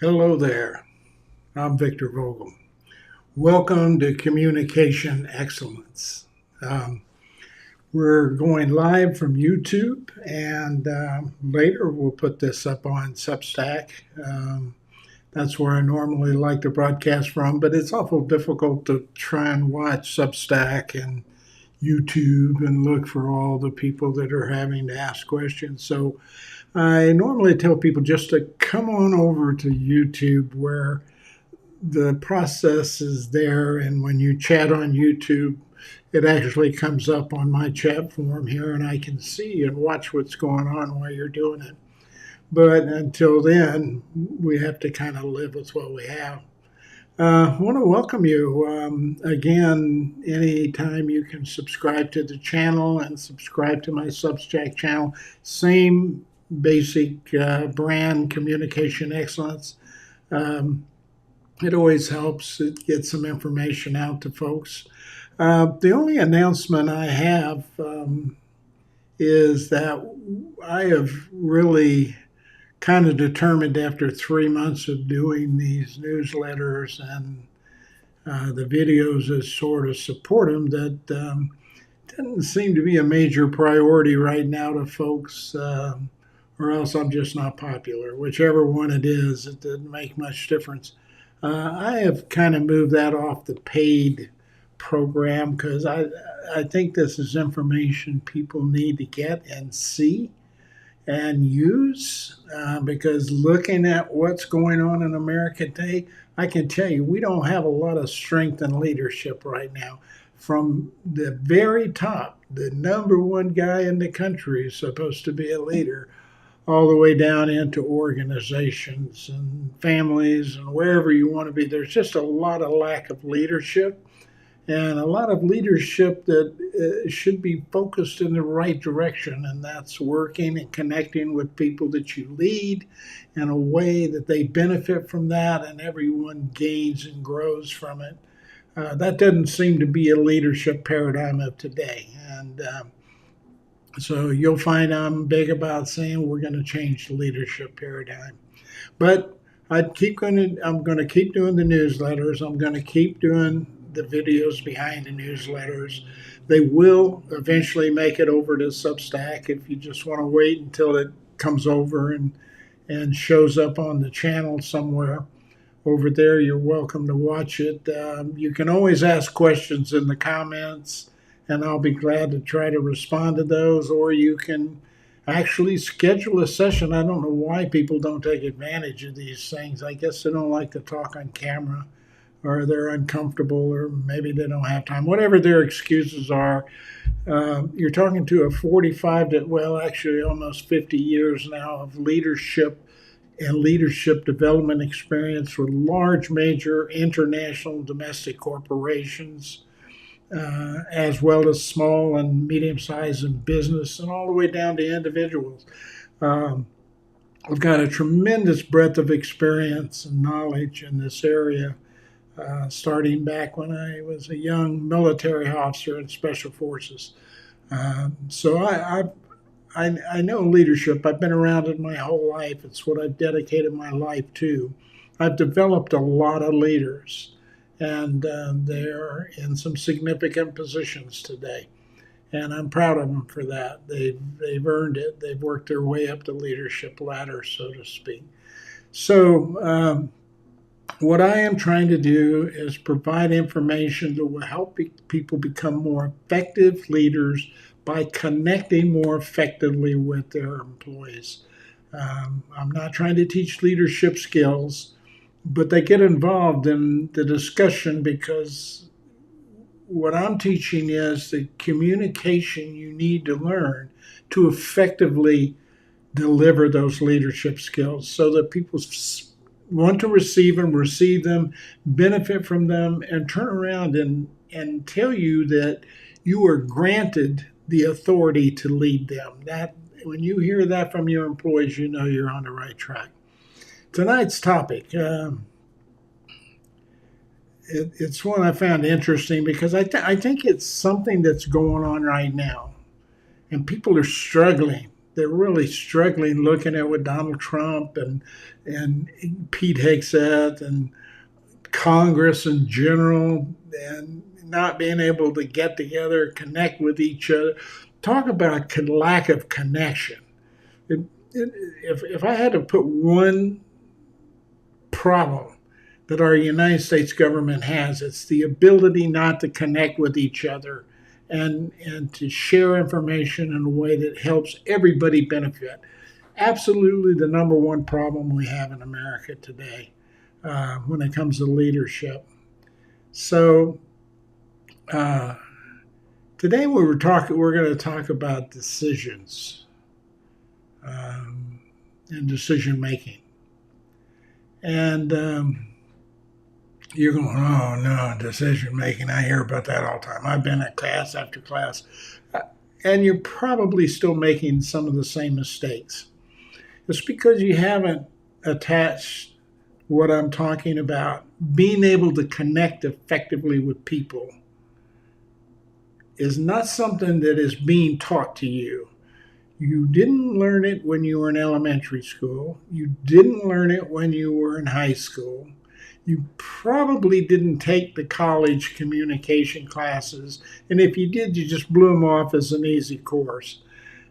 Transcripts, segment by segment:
Hello there. I'm Victor Vogel. Welcome to Communication Excellence. Um, we're going live from YouTube, and later we'll put this up on Substack. That's where I normally like to broadcast from, but it's awful difficult to try and watch Substack and YouTube and look for all the people that are having to ask questions. So I normally tell people just to come on over to YouTube where the process is there, and when you chat on YouTube, it actually comes up on my chat form here, and I can see and watch what's going on while you're doing it. But until then, we have to kind of live with what we have. I want to welcome you again. Anytime you can subscribe to the channel and subscribe to my Substack channel, same basic brand, communication excellence. Um, it always helps. It gets some information out to folks. The only announcement I have is that I have really kind of determined after 3 months of doing these newsletters and the videos that sort of support them that doesn't seem to be a major priority right now to folks, or else I'm just not popular. Whichever one it is, it doesn't make much difference. I have kind of moved that off the paid program because I think this is information people need to get and see and use because looking at what's going on in America today, I can tell you we don't have a lot of strength and leadership right now. From the very top, the number one guy in the country is supposed to be a leader, all the way down into organizations and families and wherever you want to be. There's just a lot of lack of leadership and a lot of leadership that should be focused in the right direction, and that's working and connecting with people that you lead in a way that they benefit from that and everyone gains and grows from it. That doesn't seem to be a leadership paradigm of today. And so you'll find I'm big about saying we're going to change the leadership paradigm. But I'm going to keep doing the newsletters. I'm going to keep doing the videos behind the newsletters. They will eventually make it over to Substack. If you just want to wait until it comes over and shows up on the channel somewhere over there, you're welcome to watch it. You can always ask questions in the comments, and I'll be glad to try to respond to those, or you can actually schedule a session. I don't know why people don't take advantage of these things. I guess they don't like to talk on camera, or they're uncomfortable, or maybe they don't have time. Whatever their excuses are, you're talking to a 45 to, well, actually almost 50 years now of leadership and leadership development experience with large, major international domestic corporations, as well as small and medium sized in business, and all the way down to individuals. Um, I've got a tremendous breadth of experience and knowledge in this area, starting back when I was a young military officer in Special Forces. So I know leadership. I've been around it my whole life. It's what I've dedicated my life to. I've developed a lot of leaders, and they're in some significant positions today. And I'm proud of them for that. They've earned it. They've worked their way up the leadership ladder, so to speak. So what I am trying to do is provide information that will help people become more effective leaders by connecting more effectively with their employees. I'm not trying to teach leadership skills, but they get involved in the discussion because what I'm teaching is the communication you need to learn to effectively deliver those leadership skills so that people want to receive them, benefit from them, and turn around and tell you that you are granted the authority to lead them. That when you hear that from your employees, you know you're on the right track. Tonight's topic, it's one I found interesting because I think it's something that's going on right now, and people are struggling they're really struggling looking at what Donald Trump and Pete Hegseth and Congress in general, and not being able to get together, connect with each other. Talk about lack of connection. It, if I had to put one problem that our United States government has, it's the ability not to connect with each other and to share information in a way that helps everybody benefit. Absolutely the number one problem we have in America today when it comes to leadership. So today we're going to talk about decisions and decision making. And you're going, oh no, decision making. I hear about that all the time. I've been at class after class. And you're probably still making some of the same mistakes. It's because you haven't attached what I'm talking about, being able to connect effectively with people, is not something that is being taught to you. You didn't learn it when you were in elementary school. You didn't learn it when you were in high school. You probably didn't take the college communication classes. And if you did, you just blew them off as an easy course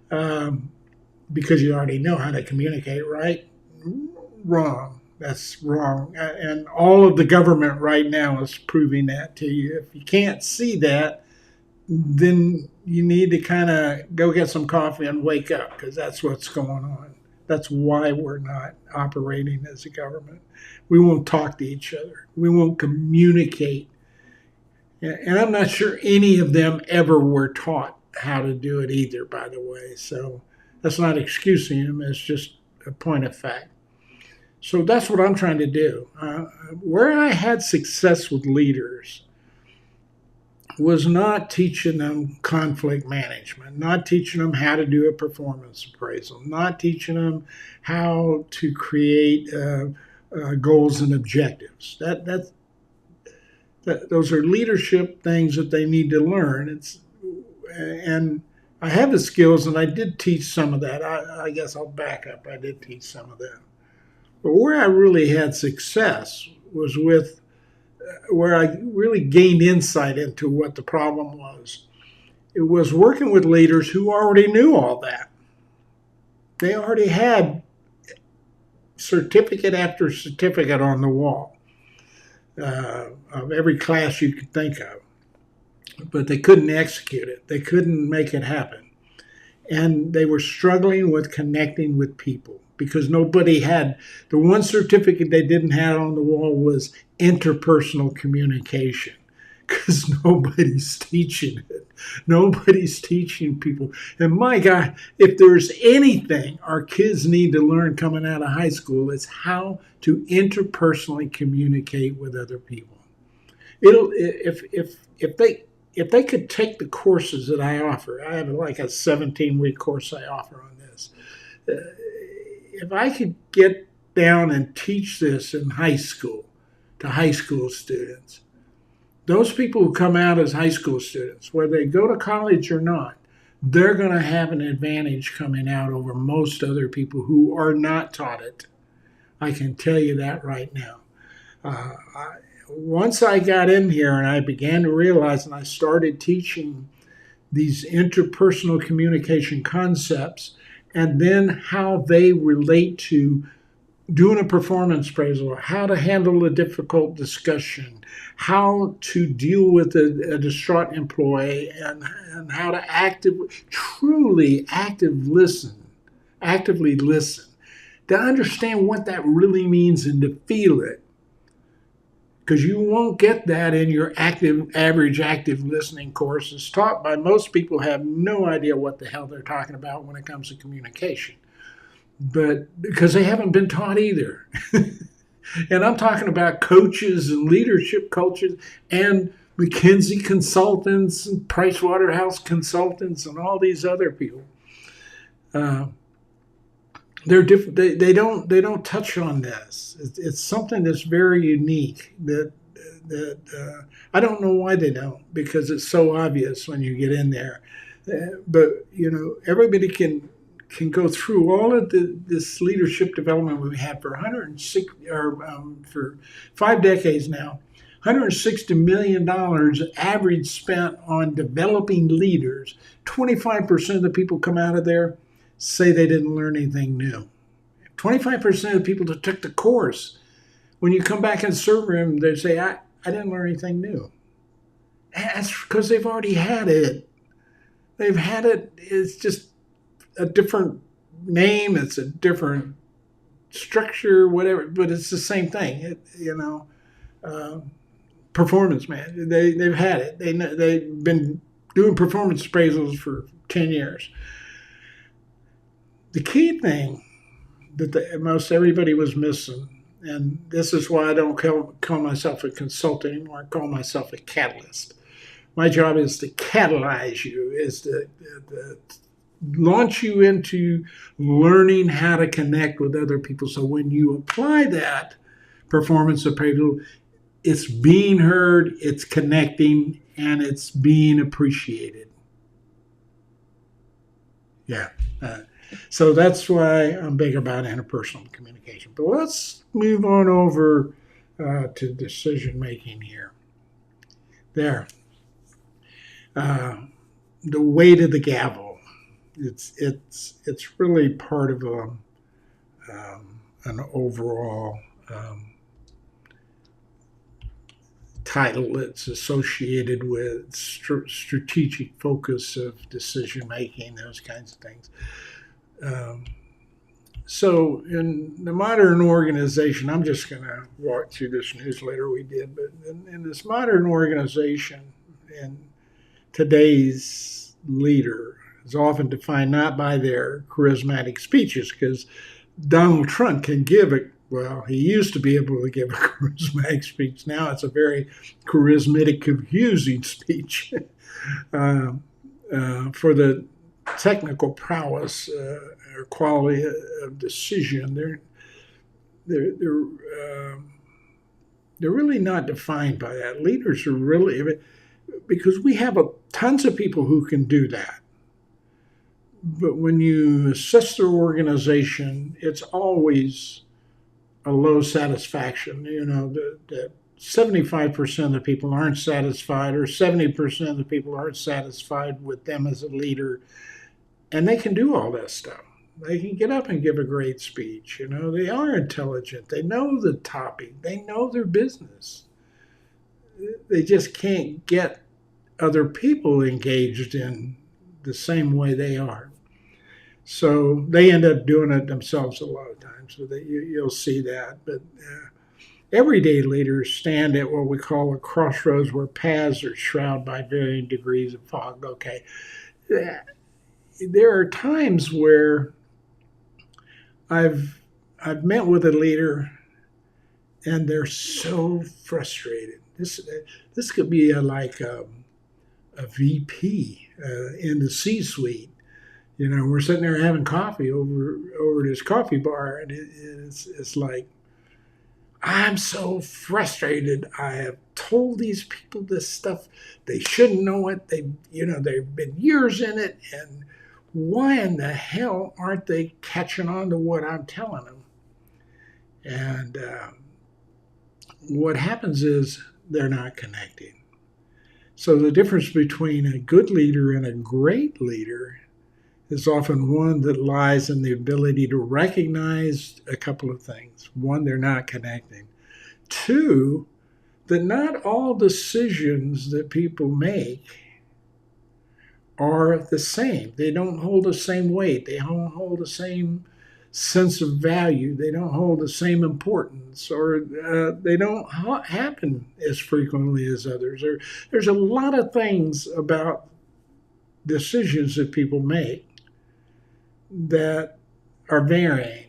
because you already know how to communicate, right? Wrong. That's wrong. And all of the government right now is proving that to you. If you can't see that, then you need to kind of go get some coffee and wake up, because that's what's going on. That's why we're not operating as a government. We won't talk to each other. We won't communicate. And I'm not sure any of them ever were taught how to do it either, by the way. So that's not excusing them. It's just a point of fact. So that's what I'm trying to do. Where I had success with leaders was not teaching them conflict management, not teaching them how to do a performance appraisal, not teaching them how to create goals and objectives. Those are leadership things that they need to learn. And I have the skills, and I did teach some of that. I guess I'll back up. I did teach some of that. But where I really had success was with where I really gained insight into what the problem was. It was working with leaders who already knew all that. They already had certificate after certificate on the wall of every class you could think of. But they couldn't execute it. They couldn't make it happen. And they were struggling with connecting with people because nobody had, the one certificate they didn't have on the wall was interpersonal communication, because nobody's teaching it. Nobody's teaching people. And my God, if there's anything our kids need to learn coming out of high school, it's how to interpersonally communicate with other people. If they could take the courses that I offer, I have like a 17-week course I offer on this. If I could get down and teach this in high school to high school students, those people who come out as high school students, whether they go to college or not, they're going to have an advantage coming out over most other people who are not taught it. I can tell you that right now. Once I got in here and I began to realize, and I started teaching these interpersonal communication concepts, and then how they relate to doing a performance appraisal, how to handle a difficult discussion, how to deal with a distraught employee, and how to truly actively listen, to understand what that really means and to feel it. Because you won't get that in your average active listening courses taught by most people who have no idea what the hell they're talking about when it comes to communication. But because they haven't been taught either. And I'm talking about coaches and leadership coaches and McKinsey consultants and Pricewaterhouse consultants and all these other people. They're different. They don't touch on this. It's something that's very unique that I don't know why they don't, because it's so obvious when you get in there. But everybody can can go through all of this leadership development we've had for 106 for 5 decades now. $160 million average spent on developing leaders. 25% of the people come out of there say they didn't learn anything new. 25% of the people that took the course, when you come back and serve them, they say, I didn't learn anything new. That's because they've already had it. They've had it. It's just a different name. It's a different structure, whatever, but it's the same thing. Performance, man. They've had it. They've been doing performance appraisals for 10 years. The key thing that most everybody was missing, and this is why I don't call myself a consultant anymore. I call myself a catalyst. My job is to catalyze you, is to launch you into learning how to connect with other people. So when you apply that performance appraisal, it's being heard, it's connecting, and it's being appreciated. Yeah. So that's why I'm big about interpersonal communication. But let's move on over to decision making here. There. The weight of the gavel. It's really part of an overall title that's associated with strategic focus of decision making, those kinds of things. So in the modern organization, I'm just going to walk through this newsletter we did, but in this modern organization, and today's leader is often defined not by their charismatic speeches, because Donald Trump can give it. Well, he used to be able to give a charismatic speech. Now it's a very charismatic, confusing speech. For the technical prowess or quality of decision, they're really not defined by that. Leaders are really, because we have tons of people who can do that. But when you assess their organization, it's always a low satisfaction. That 75% of the people aren't satisfied, or 70% of the people aren't satisfied with them as a leader. And they can do all that stuff. They can get up and give a great speech. They are intelligent. They know the topic. They know their business. They just can't get other people engaged in the same way they are. So they end up doing it themselves a lot of times. So that you'll see that. But everyday leaders stand at what we call a crossroads where paths are shrouded by varying degrees of fog. Okay. There are times where I've met with a leader and they're so frustrated. This could be like a VP in the C-suite. We're sitting there having coffee over this coffee bar, and it's like, I'm so frustrated. I have told these people this stuff. They shouldn't know it. They've been years in it, and why in the hell aren't they catching on to what I'm telling them? And what happens is they're not connecting. So the difference between a good leader and a great leader is often one that lies in the ability to recognize a couple of things. One, they're not connecting. Two, that not all decisions that people make are the same. They don't hold the same weight. They don't hold the same sense of value. They don't hold the same importance, or they don't happen as frequently as others. There's a lot of things about decisions that people make that are varying.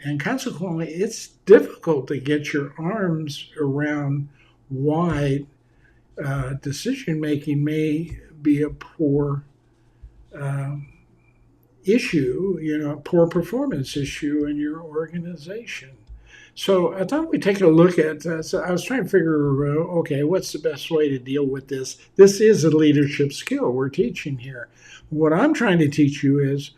And consequently, it's difficult to get your arms around why decision-making may be a poor issue, a poor performance issue in your organization. So I thought we'd take a look at, I was trying to figure, okay, what's the best way to deal with this? This is a leadership skill we're teaching here. What I'm trying to teach you is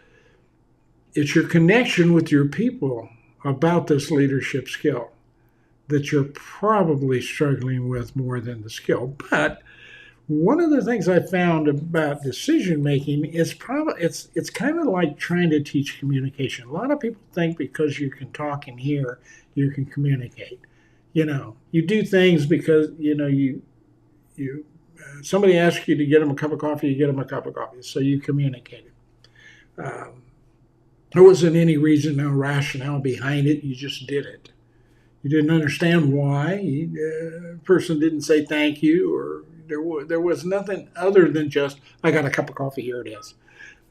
it's your connection with your people about this leadership skill that you're probably struggling with more than the skill. But one of the things I found about decision making is it's kind of like trying to teach communication. A lot of people think because you can talk and hear, you can communicate. You do things because you somebody asks you to get them a cup of coffee, you get them a cup of coffee, so you communicate it. There wasn't any reason, no rationale behind it. You just did it. You didn't understand why. The person didn't say thank you, or there was nothing other than just, I got a cup of coffee, here it is.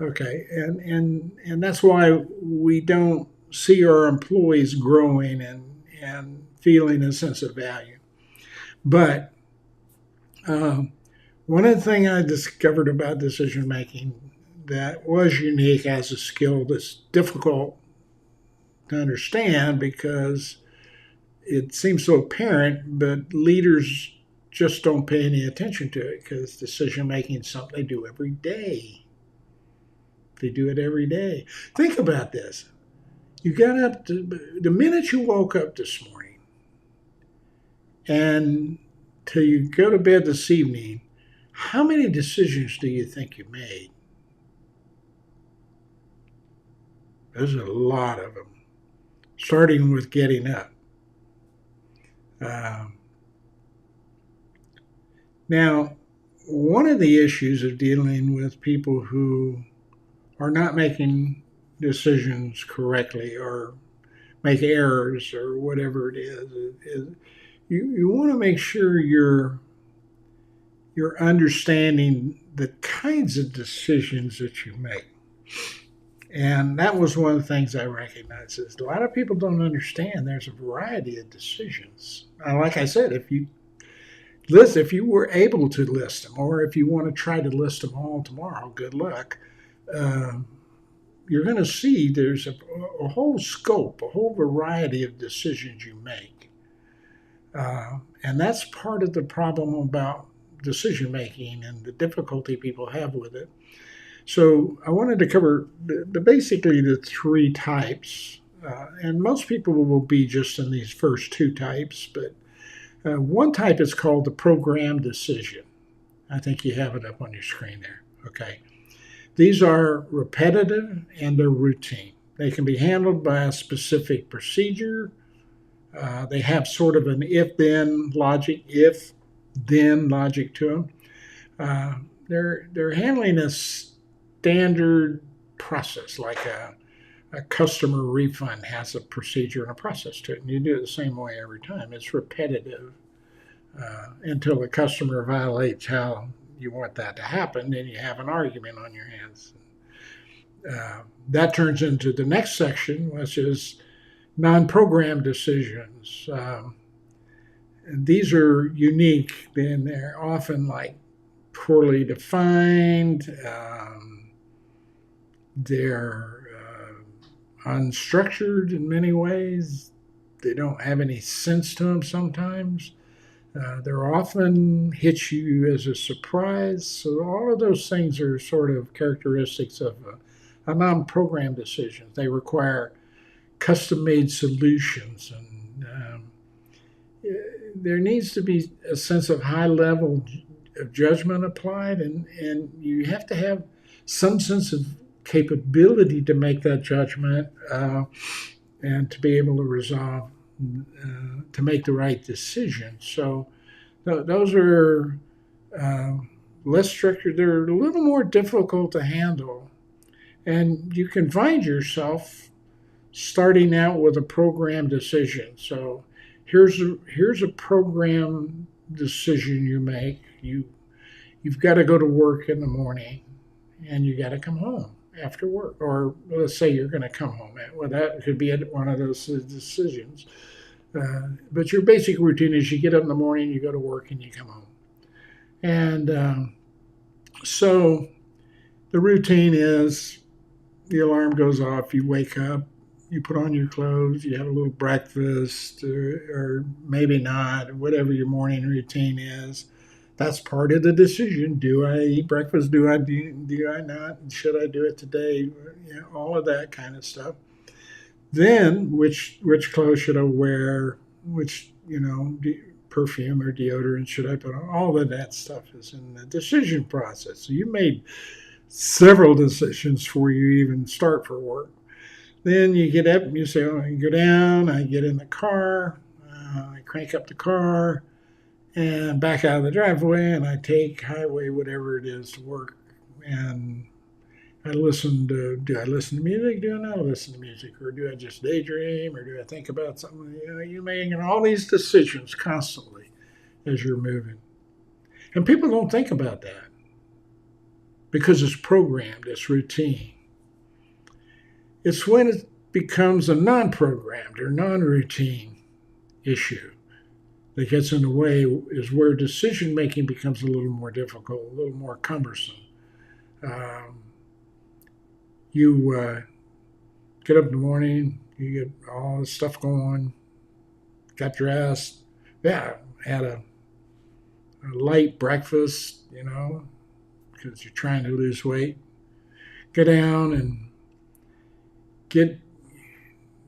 Okay, and that's why we don't see our employees growing and feeling a sense of value. But one of the things I discovered about decision making that was unique as a skill that's difficult to understand because it seems so apparent, but leaders just don't pay any attention to it because decision making is something they do every day. They do it every day. Think about this. You got up the minute you woke up this morning and till you go to bed this evening, how many decisions do you think you made? There's a lot of them, starting with getting up. Now, one of the issues of dealing with people who are not making decisions correctly or make errors or whatever it is you want to make sure you're understanding the kinds of decisions that you make. And that was one of the things I recognized is a lot of people don't understand there's a variety of decisions. Like I said, if you were able to list them, or if you want to try to list them all tomorrow, good luck. You're going to see there's a whole scope, a whole variety of decisions you make. And that's part of the problem about decision making and the difficulty people have with it. So I wanted to cover basically the three types. And most people will be just in these first two types, but one type is called the program decision. I think you have it up on your screen there. Okay. These are repetitive and they're routine. They can be handled by a specific procedure. They have sort of an if-then logic to them. They're handling a standard process, like a customer refund has a procedure and a process to it, and you do it the same way every time. It's repetitive until the customer violates how you want that to happen, then you have an argument on your hands. That turns into the next section, which is non-program decisions. And these are unique, and they're often like poorly defined. They're unstructured in many ways. They don't have any sense to them sometimes. They're often hit you as a surprise. So all of those things are sort of characteristics of a non-program decision. They require custom-made solutions, and there needs to be a sense of high level of judgment applied, and you have to have some sense of capability to make that judgment and to be able to resolve, to make the right decision. So those are less structured. They're a little more difficult to handle, and you can find yourself starting out with a program decision. So here's a program decision you make. You've got to go to work in the morning, and you got to come home after work. Or let's say you're going to come home. Well, that could be one of those decisions. But your basic routine is you get up in the morning, you go to work, and you come home. And so the routine is the alarm goes off, you wake up, you put on your clothes, you have a little breakfast, or maybe not, whatever your morning routine is. That's part of the decision. Do I eat breakfast? Do I not? Should I do it today? All of that kind of stuff. Then, which clothes should I wear? Which perfume or deodorant should I put on? All of that stuff is in the decision process. So you made several decisions before you even start for work. Then you get up and you say, oh, I go down, I get in the car, I crank up the car, and back out of the driveway, and I take highway, whatever it is, to work. And do I listen to music? Do I not listen to music? Or do I just daydream? Or do I think about something? You're making all these decisions constantly as you're moving. And people don't think about that because it's programmed, it's routine. It's when it becomes a non-programmed or non-routine issue that gets in the way is where decision-making becomes a little more difficult, a little more cumbersome. You get up in the morning, you get all this stuff going, got dressed, had a light breakfast, because you're trying to lose weight. Go down and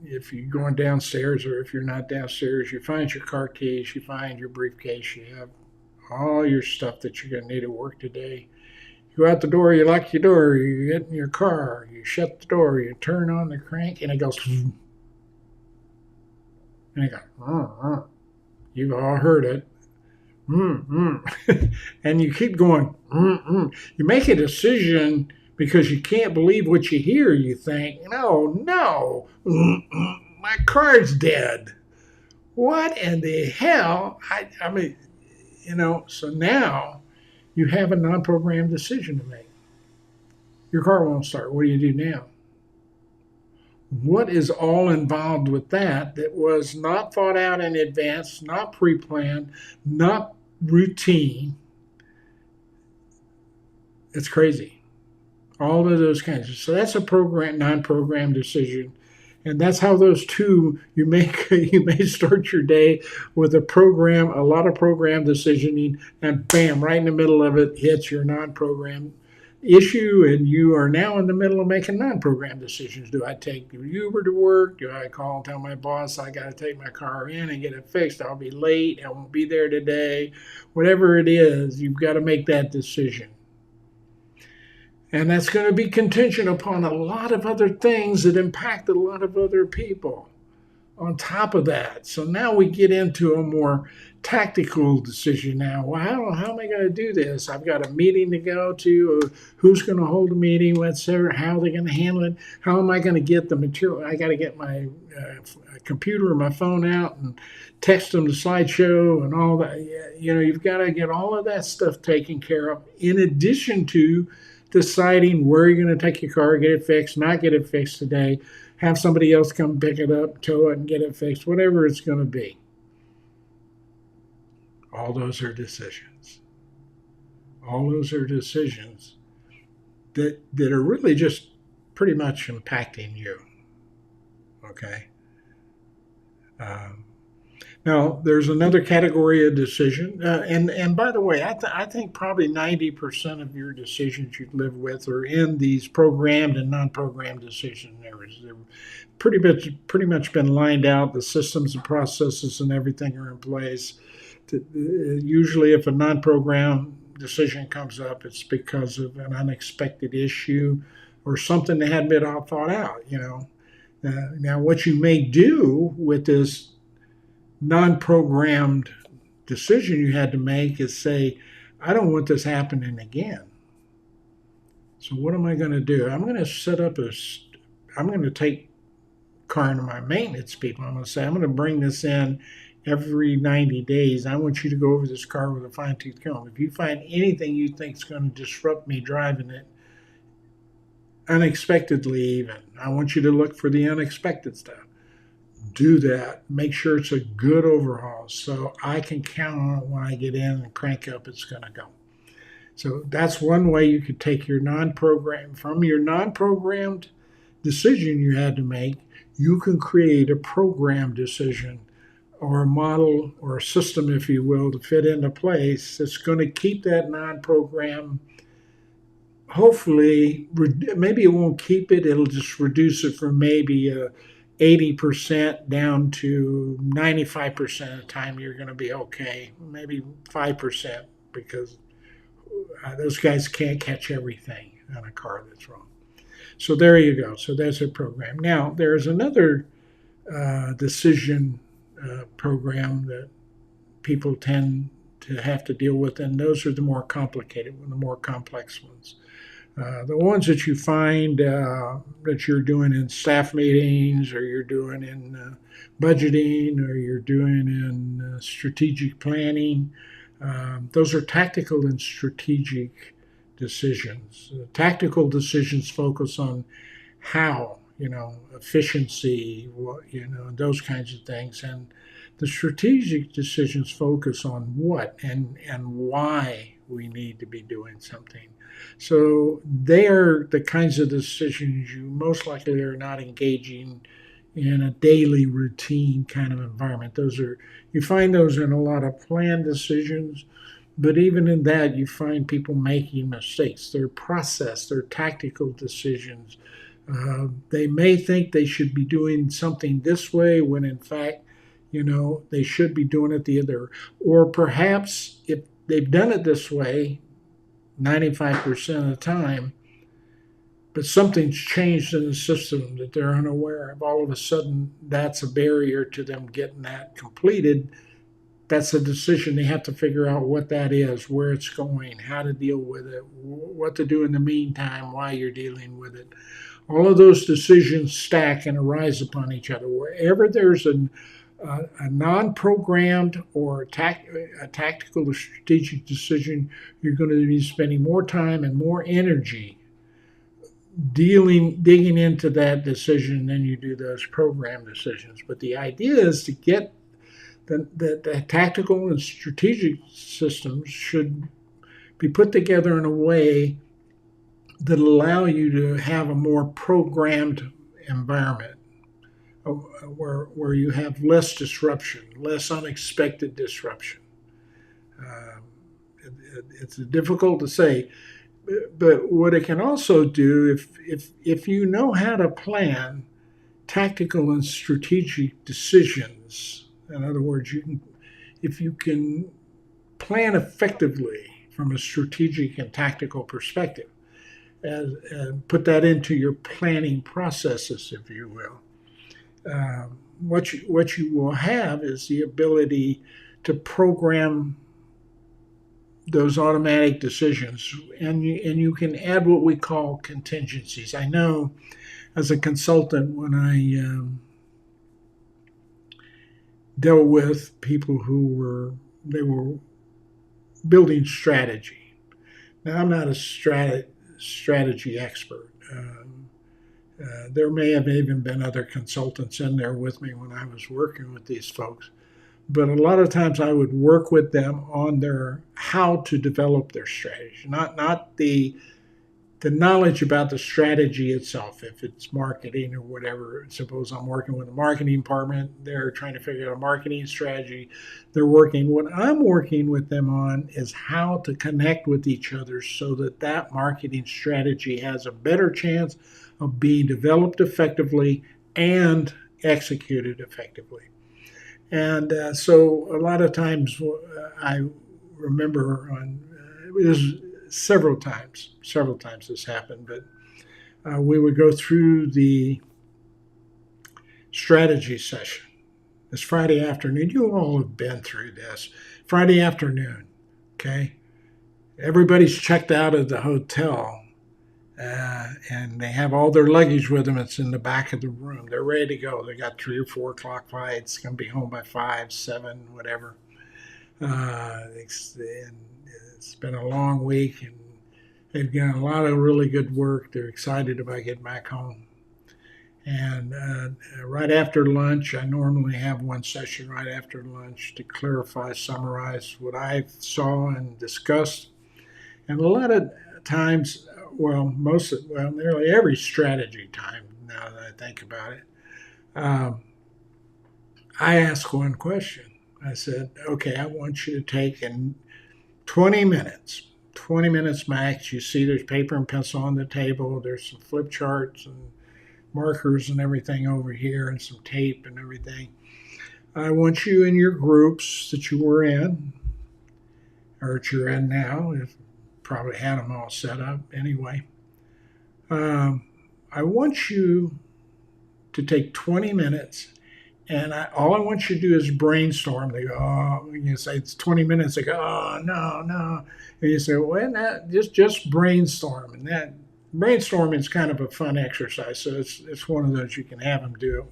if you're going downstairs or if you're not downstairs, you find your car keys, you find your briefcase, you have all your stuff that you're going to need at work today. You go out the door, you lock your door, you get in your car, you shut the door, you turn on the crank, and it goes, and it goes, you've all heard it. And you keep going, You make a decision because you can't believe what you hear. You think, no, my car's dead. What in the hell? I mean, so now you have a non-programmed decision to make. Your car won't start. What do you do now? What is all involved with that was not thought out in advance, not pre-planned, not routine? It's crazy. All of those kinds of, so that's a non-programmed decision. And that's how those two, you may start your day with a lot of programmed decisioning, and bam, right in the middle of it hits your non-programmed issue, and you are now in the middle of making non-programmed decisions. Do I take the Uber to work? Do I call and tell my boss I got to take my car in and get it fixed? I'll be late. I won't be there today. Whatever it is, you've got to make that decision. And that's going to be contingent upon a lot of other things that impact a lot of other people on top of that. So now we get into a more tactical decision now. Well, how am I going to do this? I've got a meeting to go to. Who's going to hold a meeting? Whatever. How are they going to handle it? How am I going to get the material? I got to get my computer or my phone out and text them the slideshow and all that. You've got to get all of that stuff taken care of in addition to deciding where you're going to take your car, get it fixed, not get it fixed today, have somebody else come pick it up, tow it, and get it fixed, whatever it's going to be. All those are decisions. All those are decisions that are really just pretty much impacting you. Okay? Now, there's another category of decision. And by the way, I think probably 90% of your decisions you live with are in these programmed and non-programmed decision areas. They're pretty much been lined out. The systems and processes and everything are in place. Usually if a non-programmed decision comes up, it's because of an unexpected issue or something that hadn't been all thought out. Now, what you may do with this non-programmed decision you had to make is say, I don't want this happening again. So what am I going to do? I'm going to take car into my maintenance people. I'm going to say, I'm going to bring this in every 90 days. I want you to go over this car with a fine-tooth comb. If you find anything you think is going to disrupt me driving it, unexpectedly even, I want you to look for the unexpected stuff. Do that. Make sure it's a good overhaul so I can count on it when I get in and crank up, it's going to go. So that's one way you could take your non-programmed decision you had to make, you can create a programmed decision or a model or a system, if you will, to fit into place that's going to keep that non-program. Hopefully, maybe it won't keep it. It'll just reduce it from maybe 80% down to 95% of the time you're going to be okay. Maybe 5% because those guys can't catch everything on a car that's wrong. So there you go. So that's a program. Now, there's another decision program that people tend to have to deal with, and those are the more complicated ones, the more complex ones. The ones that you find that you're doing in staff meetings, or you're doing in budgeting, or you're doing in strategic planning, those are tactical and strategic decisions. Tactical decisions focus on how, efficiency, those kinds of things. And the strategic decisions focus on what and why we need to be doing something. So they're the kinds of decisions you most likely are not engaging in a daily routine kind of environment. You find those in a lot of planned decisions, but even in that, you find people making mistakes. They're tactical decisions. They may think they should be doing something this way when in fact, they should be doing it the other. Or perhaps if they've done it this way 95% of the time, but something's changed in the system that they're unaware of. All of a sudden, that's a barrier to them getting that completed. That's a decision. They have to figure out what that is, where it's going, how to deal with it, what to do in the meantime while you're dealing with it. All of those decisions stack and arise upon each other. Wherever there's a non-programmed or a tactical or strategic decision, you're going to be spending more time and more energy digging into that decision than you do those program decisions. But the idea is to get the tactical and strategic systems should be put together in a way that allow you to have a more programmed environment where you have less disruption, less unexpected disruption. It's difficult to say, but what it can also do, if you know how to plan tactical and strategic decisions, in other words, if you can plan effectively from a strategic and tactical perspective, and put that into your planning processes, if you will. What you will have is the ability to program those automatic decisions, and you can add what we call contingencies. I know as a consultant, when I dealt with people who were building strategy. Now, I'm not a strategy expert. There may have even been other consultants in there with me when I was working with these folks. But a lot of times I would work with them on their how to develop their strategy, not the knowledge about the strategy itself. If it's marketing or whatever, suppose I'm working with a marketing department, they're trying to figure out a marketing strategy. What I'm working with them on is how to connect with each other so that marketing strategy has a better chance of being developed effectively and executed effectively. And so a lot of times I remember several times this happened, but we would go through the strategy session. It's Friday afternoon. You all have been through this. Friday afternoon, okay? Everybody's checked out of the hotel, and they have all their luggage with them. It's in the back of the room. They're ready to go. They got 3 or 4 o'clock flights. Going to be home by 5, 7, whatever. It's been a long week, and they've done a lot of really good work. They're excited about getting back home. And right after lunch, I normally have one session right after lunch to clarify, summarize what I saw and discussed. And a lot of times, nearly every strategy time, now that I think about it, I asked one question. I said, okay, I want you to take in 20 minutes, 20 minutes max. You see there's paper and pencil on the table. There's some flip charts and markers and everything over here and some tape and everything. I want you in your groups that you were in, or that you're in now. You've probably had them all set up anyway. I want you to take 20 minutes, and all I want you to do is brainstorm. They go, oh, you say it's 20 minutes. They go, oh, no. And you say, well, just brainstorm. And that brainstorming is kind of a fun exercise. So it's one of those you can have them do,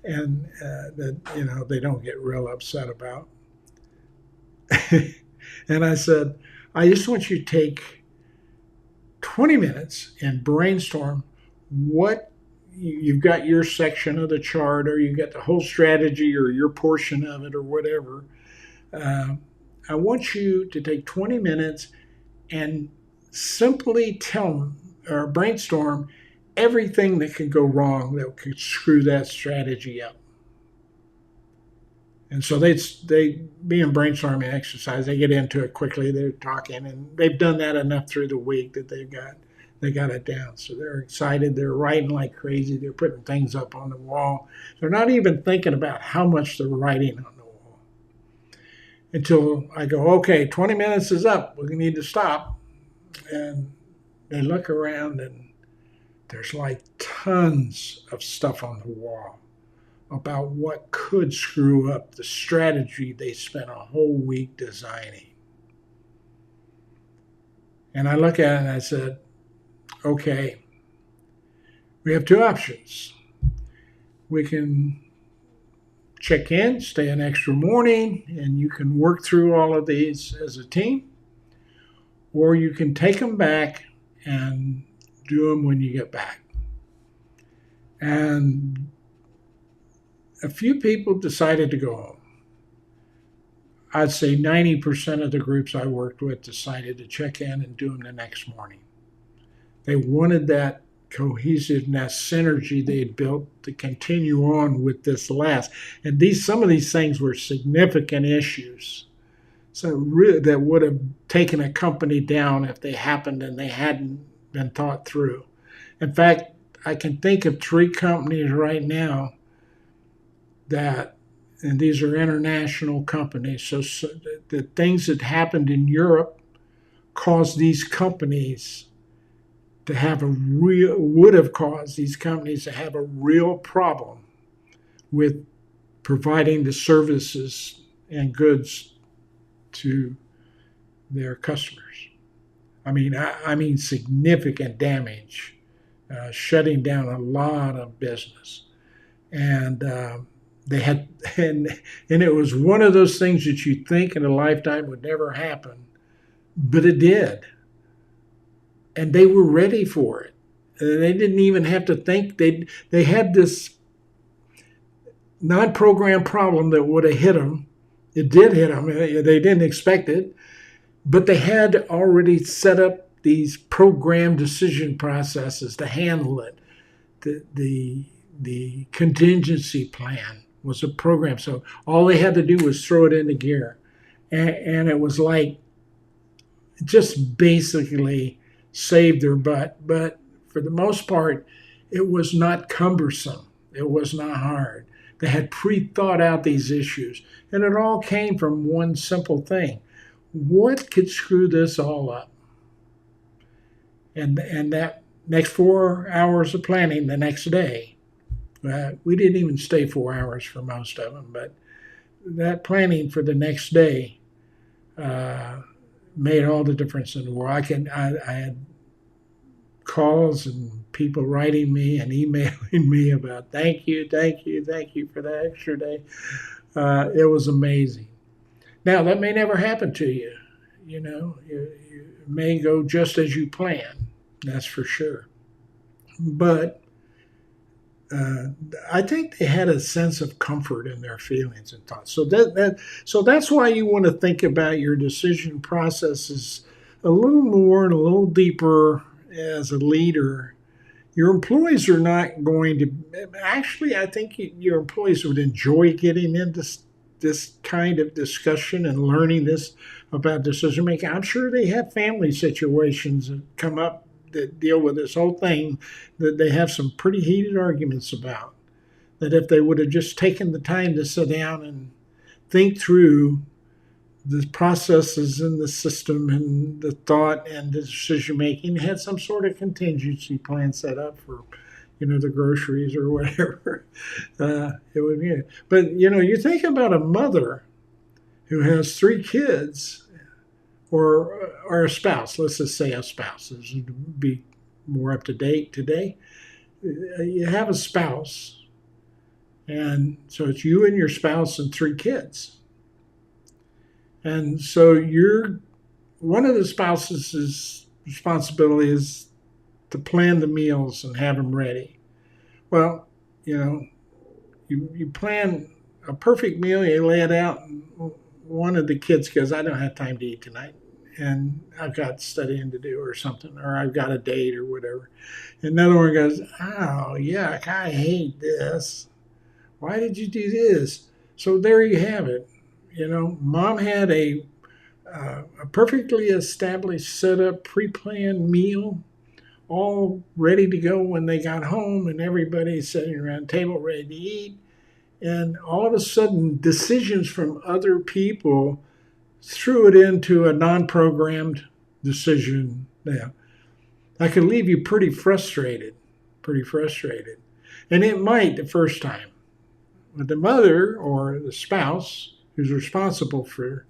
and that they don't get real upset about. And I said, I just want you to take 20 minutes and brainstorm what you've got, your section of the chart, or you've got the whole strategy or your portion of it or whatever. I want you to take 20 minutes and simply tell them or brainstorm everything that could go wrong that could screw that strategy up. And so they being brainstorming exercise, they get into it quickly. They're talking, and they've done that enough through the week that they got it down. So they're excited. They're writing like crazy. They're putting things up on the wall. They're not even thinking about how much they're writing on the wall. Until I go, okay, 20 minutes is up. We need to stop. And they look around, and there's like tons of stuff on the wall about what could screw up the strategy they spent a whole week designing. And I look at it and I said, okay, we have two options. We can check in, stay an extra morning, and you can work through all of these as a team, or you can take them back and do them when you get back. And a few people decided to go home. I'd say 90% of the groups I worked with decided to check in and do them the next morning. They wanted that cohesiveness, synergy they had built to continue on with this last. And some of these things were significant issues. So that would have taken a company down if they happened and they hadn't been thought through. In fact, I can think of 3 companies right now and these are international companies, so the things that happened in Europe caused these companies to have would have caused these companies to have a real problem with providing the services and goods to their customers. I mean significant damage, shutting down a lot of business. And they had, and it was one of those things that you think in a lifetime would never happen, but it did. And they were ready for it. They didn't even have to think. They had this non-programmed problem that would have hit them. It did hit them. They didn't expect it, but they had already set up these programmed decision processes to handle it. The contingency plan was a program. So all they had to do was throw it into gear. And it was like just basically saved their butt. But for the most part, it was not cumbersome. It was not hard. They had pre-thought out these issues. And it all came from one simple thing. What could screw this all up? And that next 4 hours of planning the next day, we didn't even stay 4 hours for most of them, but that planning for the next day made all the difference in the world. I had calls and people writing me and emailing me about thank you for that extra day. It was amazing. Now, that may never happen to you. You may go just as you plan, that's for sure. But I think they had a sense of comfort in their feelings and thoughts. So that's why you want to think about your decision processes a little more and a little deeper as a leader Your employees are not going to, actually, I think your employees would enjoy getting into this kind of discussion and learning this about decision making. I'm sure they have family situations that come up that deal with this whole thing that they have some pretty heated arguments about. That if they would have just taken the time to sit down and think through the processes in the system and the thought and the decision making, had some sort of contingency plan set up for, the groceries or whatever, it would be. But, you think about a mother who has 3 kids or a spouse, let's just say a spouse, this would be more up to date today. You have a spouse, and so it's you and your spouse and 3 kids. And so one of the spouse's responsibility is to plan the meals and have them ready. Well, you plan a perfect meal, you lay it out, and one of the kids goes, I don't have time to eat tonight, and I've got studying to do or something, or I've got a date or whatever. And another one goes, oh, yuck, I hate this. Why did you do this? So there you have it. Mom had a perfectly established, set up, pre-planned meal, all ready to go when they got home, and everybody's sitting around the table ready to eat. And all of a sudden, decisions from other people threw it into a non-programmed decision. Yeah, that could leave you pretty frustrated. And it might the first time. But the mother or the spouse who's responsible for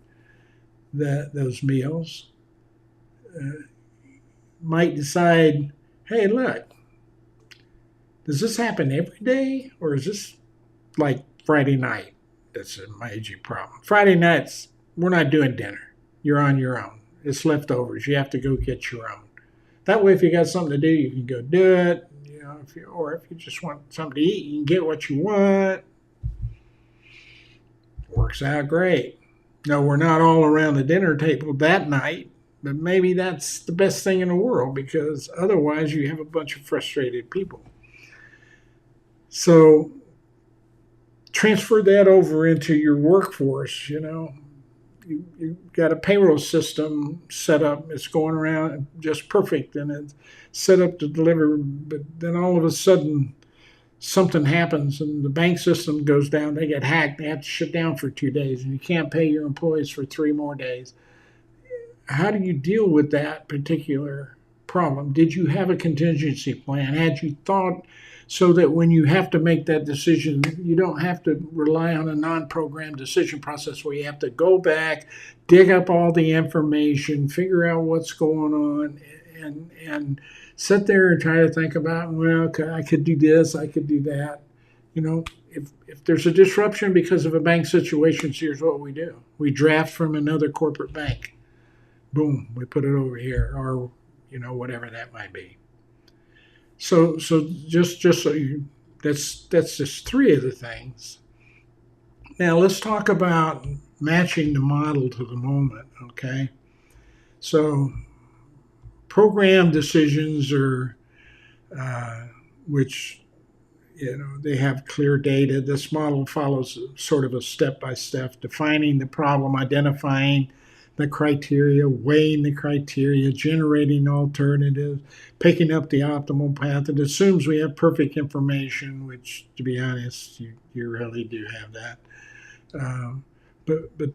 those meals might decide, hey, look, does this happen every day, or is this like Friday night? That's a major problem. Friday nights, we're not doing dinner. You're on your own. It's leftovers. You have to go get your own. That way, if you got something to do, you can go do it. If you just want something to eat, you can get what you want. Works out great. No, we're not all around the dinner table that night, but maybe that's the best thing in the world, because otherwise you have a bunch of frustrated people. So transfer that over into your workforce. You've got a payroll system set up. It's going around just perfect, and it's set up to deliver. But then all of a sudden, something happens and the bank system goes down, they get hacked, they have to shut down for 2 days, and you can't pay your employees for 3 more days. How do you deal with that particular problem? Did you have a contingency plan? Had you thought so that when you have to make that decision, you don't have to rely on a non-programmed decision process where you have to go back, dig up all the information, figure out what's going on, and sit there and try to think about, well, I could do this, I could do that. If there's a disruption because of a bank situation, here's what we do. We draft from another corporate bank. Boom, we put it over here, or, whatever that might be. So just so that's just 3 of the things. Now let's talk about matching the model to the moment, okay? So program decisions are, which, they have clear data. This model follows sort of a step-by-step, defining the problem, identifying the criteria, weighing the criteria, generating alternatives, picking up the optimal path. It assumes we have perfect information, which, to be honest, you really do have that. But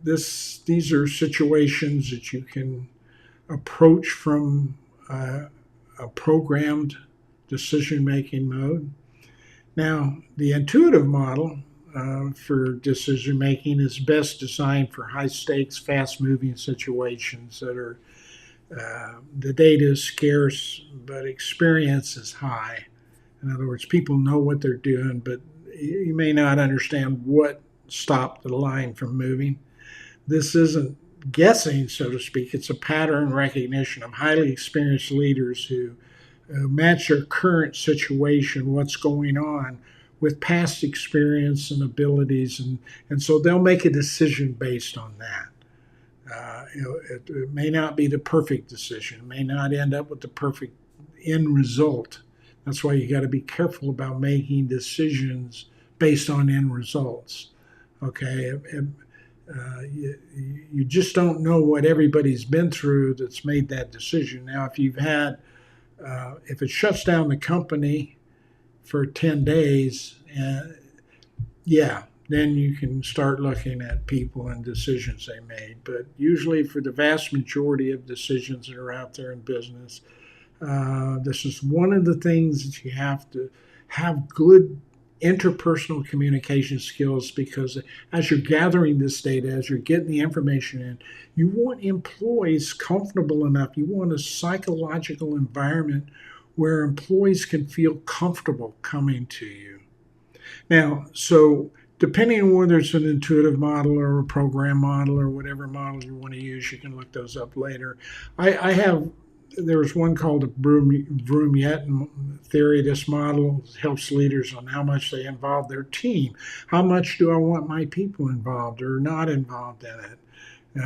these are situations that you can approach from a programmed decision-making mode. Now, the intuitive model for decision-making is best designed for high-stakes, fast-moving situations that are, the data is scarce, but experience is high. In other words, people know what they're doing, but you may not understand what stopped the line from moving. This isn't guessing, so to speak. It's a pattern recognition of highly experienced leaders who match their current situation, what's going on, with past experience and abilities, and so they'll make a decision based on that. It may not be the perfect decision, it may not end up with the perfect end result. That's why you got to be careful about making decisions based on end results. Okay, you just don't know what everybody's been through that's made that decision. Now, if it shuts down the company for 10 days, yeah, then you can start looking at people and decisions they made. But usually, for the vast majority of decisions that are out there in business, this is one of the things that you have to have good interpersonal communication skills, because as you're gathering this data, as you're getting the information in, you want employees comfortable enough. You want a psychological environment where employees can feel comfortable coming to you. Now, so depending on whether it's an intuitive model or a program model or whatever model you want to use, you can look those up later. There was one called the Vroom-Yetton theory. This model helps leaders on how much they involve their team. How much do I want my people involved or not involved in it?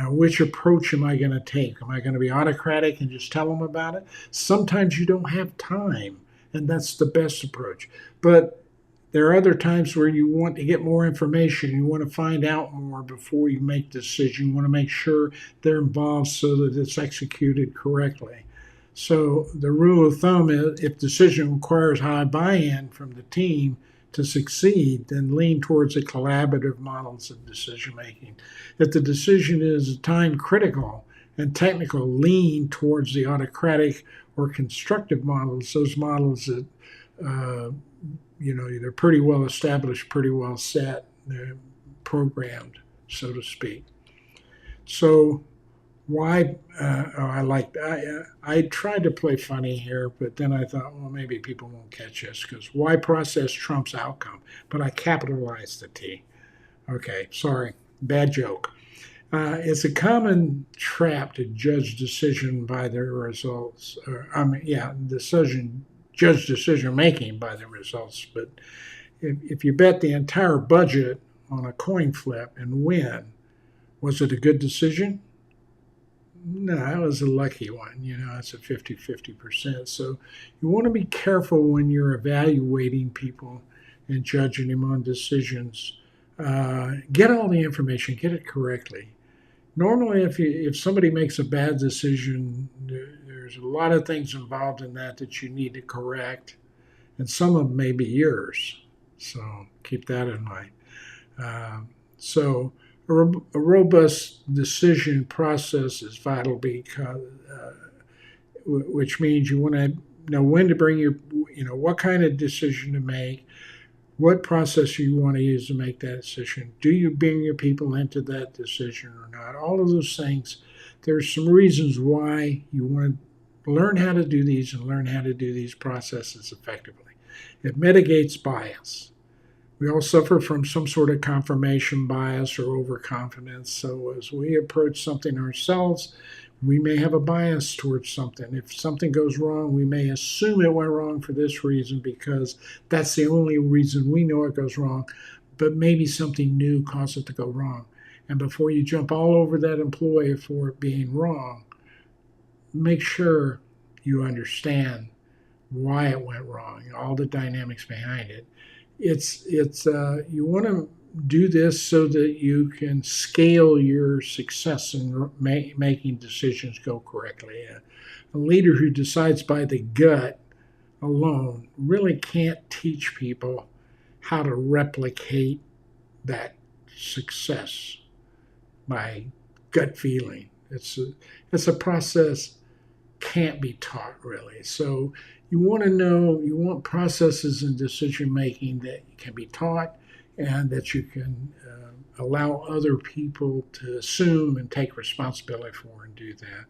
Which approach am I going to take? Am I going to be autocratic and just tell them about it? Sometimes you don't have time, and that's the best approach. But there are other times where you want to get more information. You want to find out more before you make the decision. You want to make sure they're involved so that it's executed correctly. So the rule of thumb is, if decision requires high buy-in from the team to succeed, then lean towards the collaborative models of decision making. If the decision is time critical and technical, lean towards the autocratic or constructive models. Those models that they're pretty well established, pretty well set, they're programmed, so to speak. So why? I tried to play funny here, but then I thought, well, maybe people won't catch this, because why process trumps outcome? But I capitalized the T. Okay, sorry, bad joke. It's a common trap to judge decision by their results. Judge decision making by the results. But if you bet the entire budget on a coin flip and win, was it a good decision? No, that was a lucky one. It's a 50-50%. So you want to be careful when you're evaluating people and judging them on decisions. Get all the information, get it correctly. Normally, if somebody makes a bad decision, there's a lot of things involved in that you need to correct, and some of them may be yours. So keep that in mind. So a robust decision process is vital, because, which means you want to know when to bring what kind of decision to make, what process you want to use to make that decision. Do you bring your people into that decision or not? All of those things. There's some reasons why you want to learn how to do these and learn how to do these processes effectively. It mitigates bias. We all suffer from some sort of confirmation bias or overconfidence. So as we approach something ourselves, we may have a bias towards something. If something goes wrong, we may assume it went wrong for this reason, because that's the only reason we know it goes wrong. But maybe something new caused it to go wrong. And before you jump all over that employee for it being wrong, make sure you understand why it went wrong, all the dynamics behind it. You want to do this so that you can scale your success in making decisions go correctly. A leader who decides by the gut alone really can't teach people how to replicate that success by gut feeling. It's a process can't be taught, really. So you want processes in decision making that can be taught, and that you can allow other people to assume and take responsibility for and do that.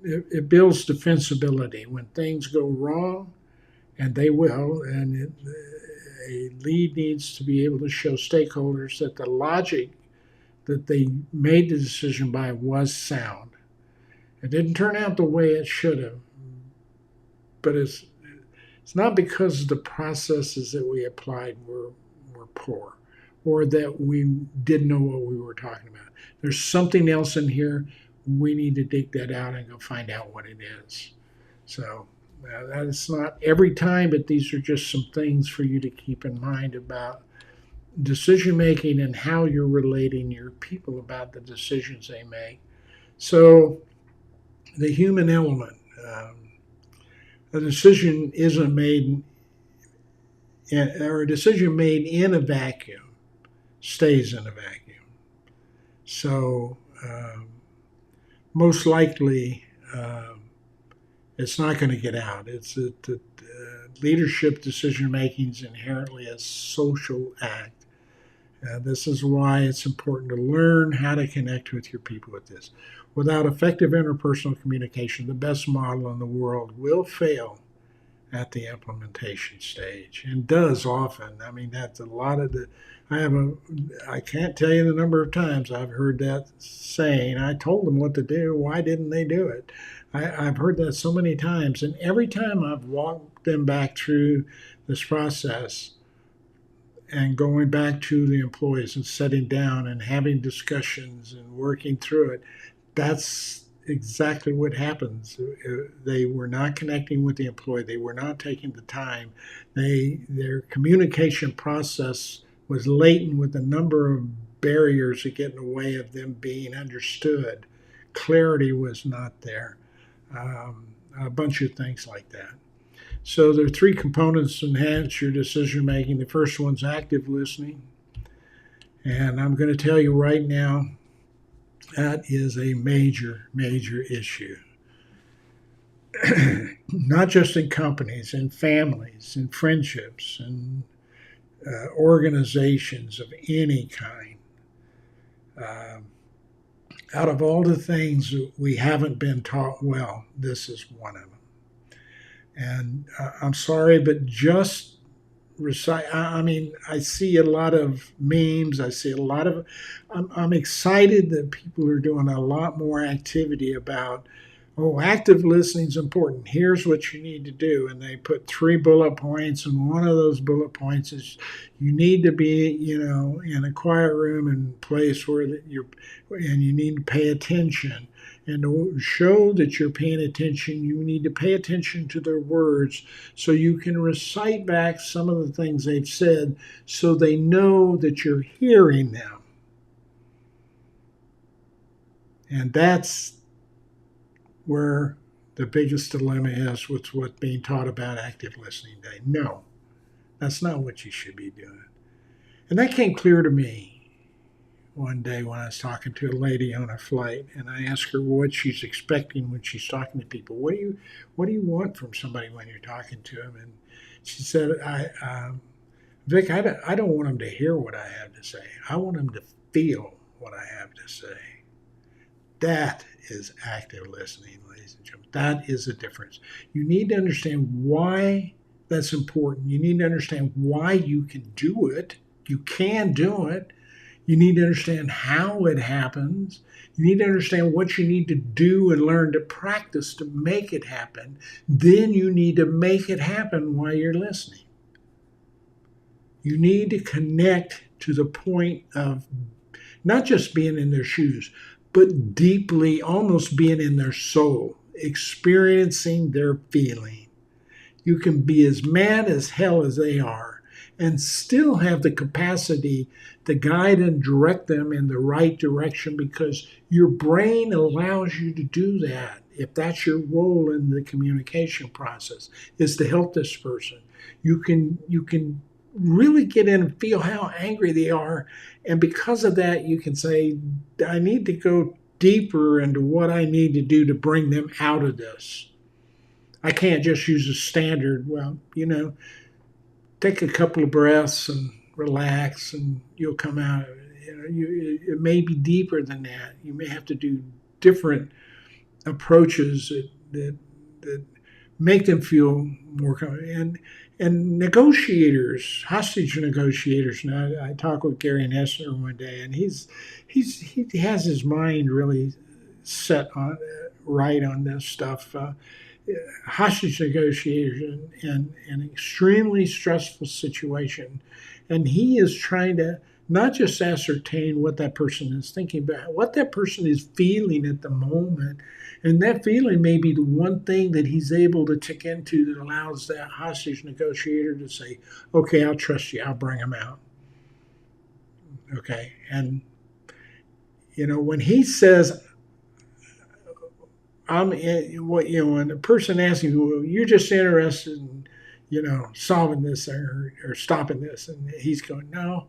It builds defensibility. When things go wrong, and they will, and a lead needs to be able to show stakeholders that the logic that they made the decision by was sound. It didn't turn out the way it should have, but it's not because the processes that we applied were poor, or that we didn't know what we were talking about. There's something else in here. We need to dig that out and go find out what it is. So That is not every time, but these are just some things for you to keep in mind about decision making and how you're relating your people about the decisions they make. So, the human element. A decision isn't made, or a decision made in a vacuum stays in a vacuum. So, most likely, it's not going to get out. Leadership decision making is inherently a social act. This is why it's important to learn how to connect with your people with this. Without effective interpersonal communication, the best model in the world will fail at the implementation stage, and does often. I mean, that's a lot of the. I can't tell you the number of times I've heard that saying. I told them what to do. Why didn't they do it? I've heard that so many times, and every time I've walked them back through this process and going back to the employees and sitting down and having discussions and working through it, that's exactly what happens. They were not connecting with the employee. They were not taking the time. Their communication process was laden with a number of barriers that get in the way of them being understood. Clarity was not there. A bunch of things like that. So there are three components to enhance your decision making. The first one's active listening. And I'm going to tell you right now, that is a major, major issue. Not just in companies, in families, in friendships, and organizations of any kind. Out of all the things we haven't been taught well, this is one of them. And I'm sorry, but just recite. I mean, I see a lot of memes. I see a lot of. I'm excited that people are doing a lot more activity about. Oh, active listening is important. Here's what you need to do, and they put 3 bullet points, and one of those bullet points is you need to be, in a quiet room and place where and you need to pay attention. And to show that you're paying attention, you need to pay attention to their words so you can recite back some of the things they've said so they know that you're hearing them. And that's where the biggest dilemma is with what's being taught about active listening day. No, that's not what you should be doing. And that came clear to me one day when I was talking to a lady on a flight, and I asked her what she's expecting when she's talking to people. What do you want from somebody when you're talking to them? And she said, Vic, I don't want them to hear what I have to say. I want them to feel what I have to say. That is active listening, ladies and gentlemen. That is the difference. You need to understand why that's important. You need to understand why you can do it. You can do it. You need to understand how it happens. You need to understand what you need to do and learn to practice to make it happen. Then you need to make it happen while you're listening. You need to connect to the point of not just being in their shoes, but deeply, almost being in their soul, experiencing their feeling. You can be as mad as hell as they are and still have the capacity to guide and direct them in the right direction because your brain allows you to do that. If that's your role in the communication process, is to help this person. You can really get in and feel how angry they are. And because of that, you can say, I need to go deeper into what I need to do to bring them out of this. I can't just use a standard, take a couple of breaths and relax and you'll come out. It may be deeper than that. You may have to do different approaches that make them feel more comfortable. And negotiators, hostage negotiators. Now, I talked with Gary Nessner one day, and he has his mind really set on right on this stuff. Hostage negotiators in an extremely stressful situation, and he is trying to not just ascertain what that person is thinking, but what that person is feeling at the moment. And that feeling may be the one thing that he's able to tick into that allows that hostage negotiator to say, okay, I'll trust you. I'll bring him out. Okay. And, when he says, when the person asks you, well, you're just interested in, solving this or stopping this. And he's going, no,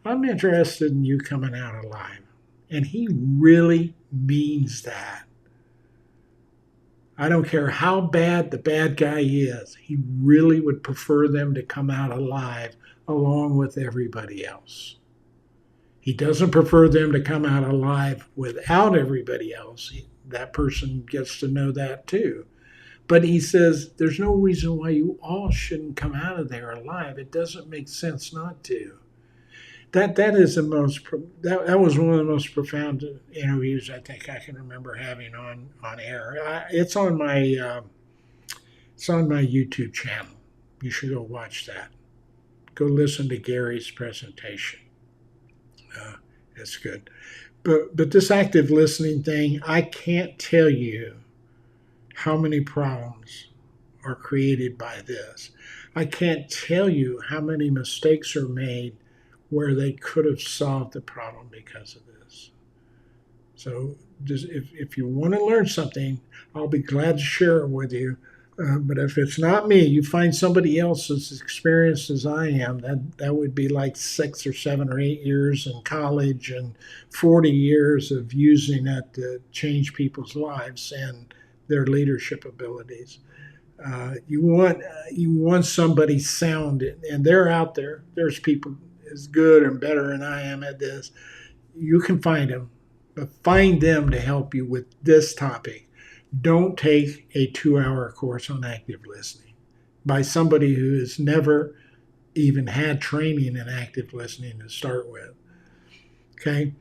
I'm interested in you coming out alive. And he really means that. I don't care how bad the bad guy is, he really would prefer them to come out alive along with everybody else. He doesn't prefer them to come out alive without everybody else. That person gets to know that too. But he says there's no reason why you all shouldn't come out of there alive. It doesn't make sense not to. That is that was one of the most profound interviews I think I can remember having on air. It's on my YouTube channel. You should go watch that. Go listen to Gary's presentation. It's good. But this active listening thing, I can't tell you how many problems are created by this. I can't tell you how many mistakes are made where they could have solved the problem because of this. So just if you want to learn something, I'll be glad to share it with you. But if it's not me, you find somebody else as experienced as I am, that would be like 6 or 7 or 8 years in college and 40 years of using that to change people's lives and their leadership abilities. You want somebody sound, and they're out there. There's people as good and better than I am at this. You can find them, but find them to help you with this topic. Don't take a 2-hour course on active listening by somebody who has never even had training in active listening to start with. Okay?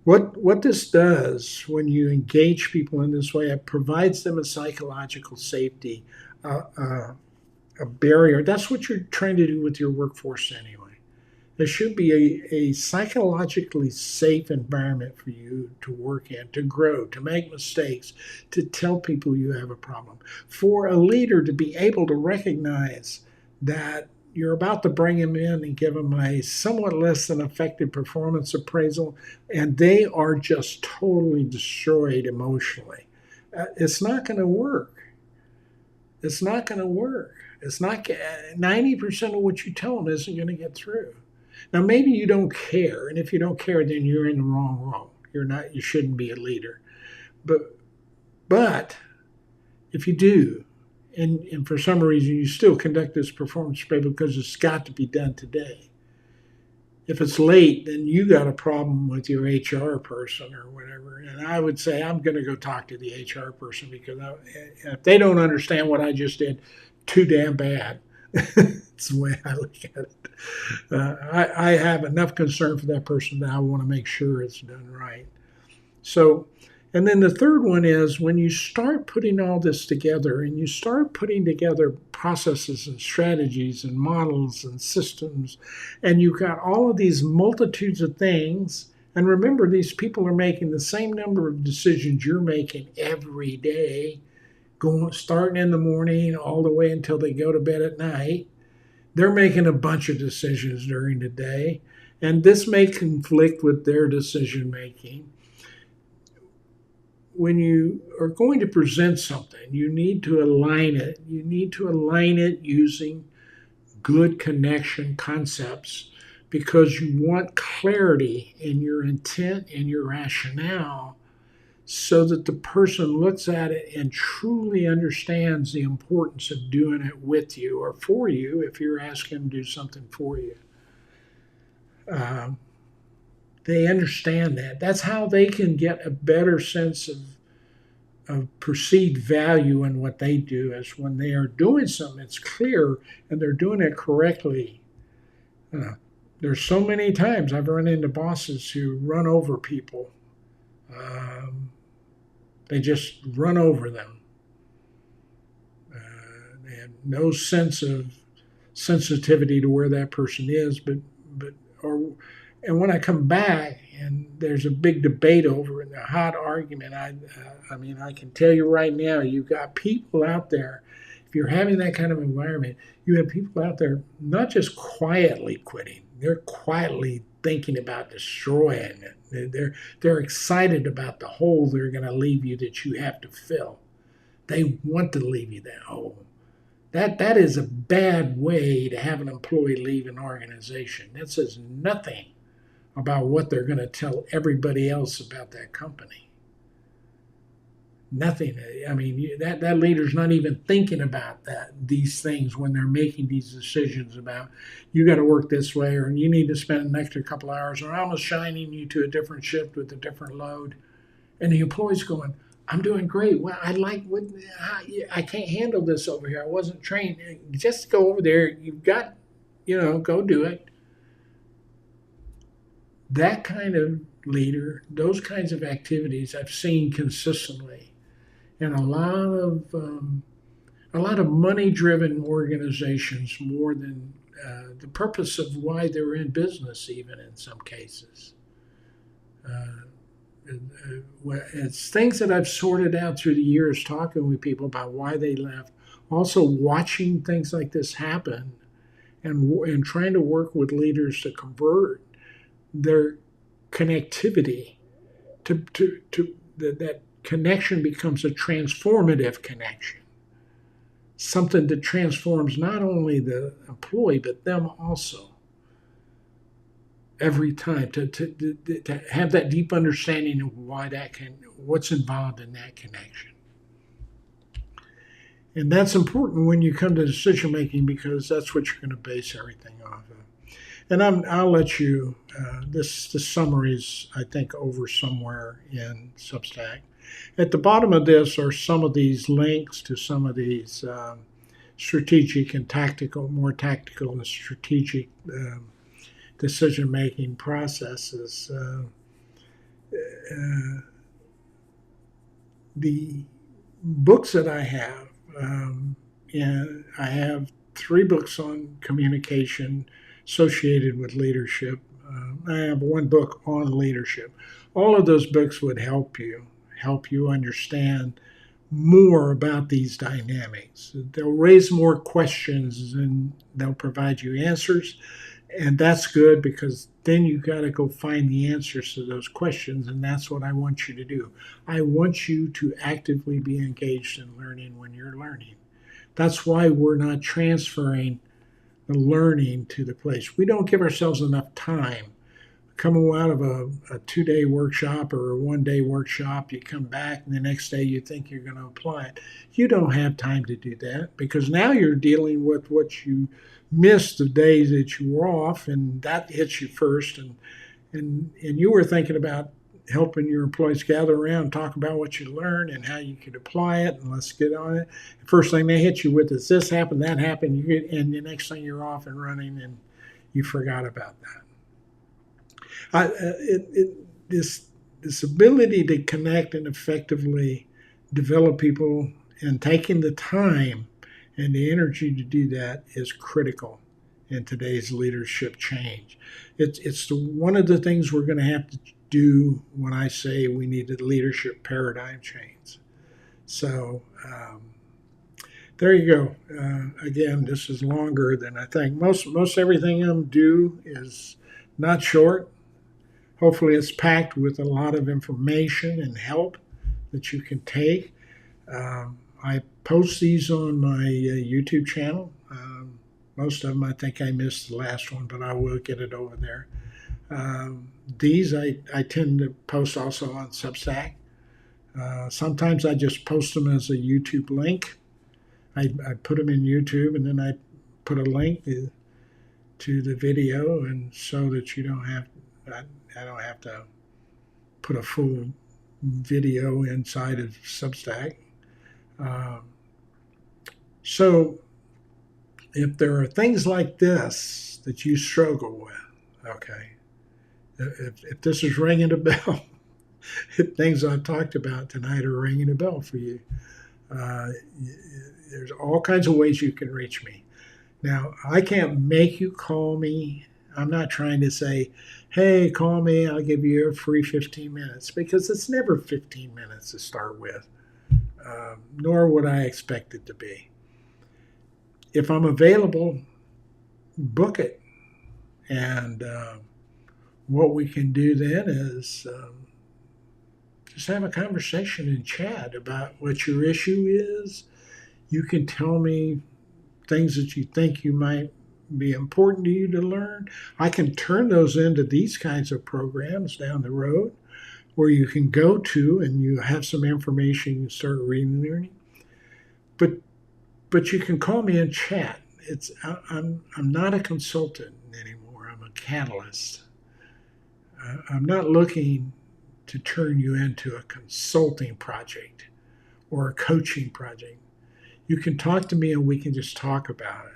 What this does when you engage people in this way, it provides them a psychological safety, a barrier. That's what you're trying to do with your workforce anyway. There should be a psychologically safe environment for you to work in, to grow, to make mistakes, to tell people you have a problem. For a leader to be able to recognize that you're about to bring them in and give them a somewhat less than effective performance appraisal, and they are just totally destroyed emotionally. It's not going to work. It's not going to work. It's not 90% of what you tell them isn't going to get through. Now, maybe you don't care, and if you don't care, then you're in the wrong role. You shouldn't be a leader. But if you do, and for some reason you still conduct this performance appraisal because it's got to be done today. If it's late, then you got a problem with your HR person or whatever. And I would say I'm going to go talk to the HR person because if they don't understand what I just did, too damn bad. It's the way I look at it. I have enough concern for that person that I want to make sure it's done right. So, and then the third one is when you start putting all this together and you start putting together processes and strategies and models and systems, and you've got all of these multitudes of things. And remember, these people are making the same number of decisions you're making every day, starting in the morning all the way until they go to bed at night. They're making a bunch of decisions during the day, and this may conflict with their decision making. When you are going to present something, you need to align it. You need to align it using good connection concepts because you want clarity in your intent and your rationale so that the person looks at it and truly understands the importance of doing it with you or for you if you're asking them to do something for you. They understand that. That's how they can get a better sense of perceived value in what they do, is when they are doing something that's clear and they're doing it correctly. There's so many times I've run into bosses who run over people. They just run over them. They have no sense of sensitivity to where that person is, And when I come back and there's a big debate over it, a hot argument, I mean, I can tell you right now, you've got people out there. If you're having that kind of environment, you have people out there not just quietly quitting; they're quietly thinking about destroying it. They're excited about the hole they're going to leave you that you have to fill. They want to leave you that hole. That is a bad way to have an employee leave an organization. That says nothing about what they're going to tell everybody else about that company. Nothing. I mean, that leader's not even thinking about these things when they're making these decisions about you got to work this way, or you need to spend an extra couple hours, or I'm assigning you to a different shift with a different load. And the employee's going, I'm doing great. Well, I can't handle this over here. I wasn't trained. Just go over there. You've got, go do it. That kind of leader, those kinds of activities I've seen consistently in a lot of money-driven organizations more than the purpose of why they're in business, even in some cases. It's things that I've sorted out through the years, talking with people about why they left, also watching things like this happen, and trying to work with leaders to convert their connectivity to that connection becomes a transformative connection, something that transforms not only the employee but them also. Every time to have that deep understanding of what's involved in that connection. And that's important when you come to decision making, because that's what you're going to base everything off of. And I'll let you, this summary is, I think, over somewhere in Substack. At the bottom of this are some of these links to some of these strategic and more tactical and strategic decision-making processes. The books that I have, and I have 3 books on communication associated with leadership. I have 1 book on leadership. All of those books would help you understand more about these dynamics. They'll raise more questions and they'll provide you answers. And that's good, because then you got to go find the answers to those questions, and that's what I want you to do. I want you to actively be engaged in learning when you're learning. That's why we're not transferring the learning to the place. We don't give ourselves enough time. Coming out of a 2-day workshop or a 1-day workshop, you come back and the next day you think you're going to apply it. You don't have time to do that, because now you're dealing with what you missed the days that you were off, and that hits you first. And you were thinking about helping your employees gather around and talk about what you learned and how you could apply it, and let's get on it. The first thing they hit you with is this happened, that happened, and the next thing you're off and running, and you forgot about that. This ability to connect and effectively develop people, and taking the time and the energy to do that, is critical in today's leadership change. It's one of the things we're going to have to do when I say we need a leadership paradigm change. So there you go. Again, this is longer than I think. Most everything I'm do is not short. Hopefully it's packed with a lot of information and help that you can take. I post these on my YouTube channel. Most of them, I think I missed the last one, but I will get it over there. These I tend to post also on Substack. Sometimes I just post them as a YouTube link. I put them in YouTube, and then I put a link to the video, and so that you don't have, I don't have to put a full video inside of Substack. So if there are things like this that you struggle with, okay, if this is ringing a bell, if things I've talked about tonight are ringing a bell for you, there's all kinds of ways you can reach me. Now, I can't make you call me. I'm not trying to say, hey, call me, I'll give you a free 15 minutes, because it's never 15 minutes to start with, nor would I expect it to be. If I'm available, book it. And what we can do then is just have a conversation and chat about what your issue is. You can tell me things that you think you might be important to you to learn. I can turn those into these kinds of programs down the road where you can go to and you have some information you start reading and learning. But you can call me and chat. I'm not a consultant anymore. I'm a catalyst. I'm not looking to turn you into a consulting project or a coaching project. You can talk to me and we can just talk about it.